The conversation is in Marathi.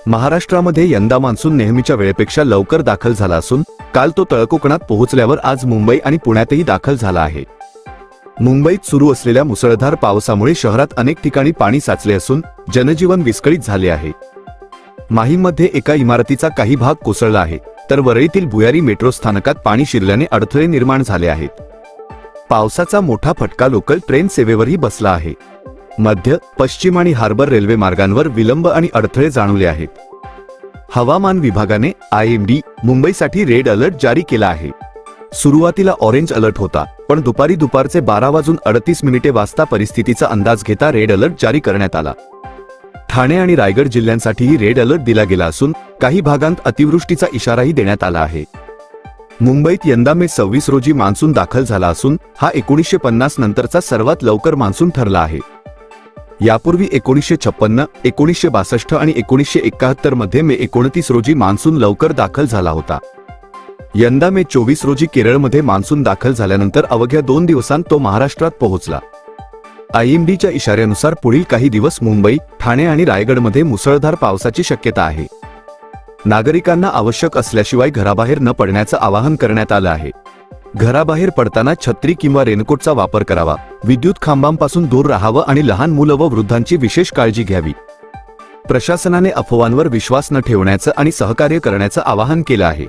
महाराष्ट्रामध्ये यंदा मान्सून नेहमीच्या वेळेपेक्षा लवकर दाखल झाला असून काल तो तळकोकणात पोहोचल्यावर आज मुंबई आणि पुण्यातही दाखल झाला आहे। मुंबईत सुरू असलेल्या मुसळधार पावसामुळे शहरात अनेक ठिकाणी पाणी साचले असून जनजीवन विस्कळीत झाले आहे। माहीममध्ये एका इमारतीचा काही भाग कोसळला आहे, तर वरळीतील भुयारी मेट्रो स्थानकात पाणी शिरल्याने अडथळे निर्माण झाले आहेत। पावसाचा मोठा फटका लोकल ट्रेन सेवेवरही बसला आहे। मध्य, पश्चिम आणि हार्बर रेल्वे मार्गांवर विलंब आणि अडथळे जाणवले आहेत। हवामान विभागाने IMD मुंबईसाठी रेड अलर्ट जारी केला आहे। सुरुवातीला ऑरेंज अलर्ट होता, पण दुपारचे 12:38 वाजता परिस्थितीचा अंदाज घेता रेड अलर्ट जारी करण्यात आला। ठाणे आणि रायगड जिल्ह्यांसाठीही रेड अलर्ट दिला गेला असून काही भागांत अतिवृष्टीचा इशाराही देण्यात आला आहे। मुंबईत यंदा मे 26 रोजी मान्सून दाखल झाला असून हा 1950 नंतरचा सर्वात लवकर मान्सून ठरला आहे। यापूर्वी 1956, 1962 आणि 1971 मध्ये मे 29 रोजी मान्सून लवकर दाखल झाला होता। यंदा मे 24 रोजी केरळमध्ये मान्सून दाखल झाल्यानंतर अवघ्या 2 दिवसांत तो महाराष्ट्रात पोहोचला। IMDच्या इशाऱ्यानुसार पुढील काही दिवस मुंबई, ठाणे आणि रायगडमध्ये मुसळधार पावसाची शक्यता आहे। नागरिकांना आवश्यक असल्याशिवाय घराबाहेर न पडण्याचं आवाहन करण्यात आलं आहे। घराबाहेर पडताना छत्री किंवा रेनकोटचा वापर करावा, विद्युत खांबांपासून दूर राहावं आणि लहान मुलं व वृद्धांची विशेष काळजी घ्यावी। प्रशासनाने अफवांवर विश्वास न ठेवण्याचं आणि सहकार्य करण्याचं आवाहन केलं आहे।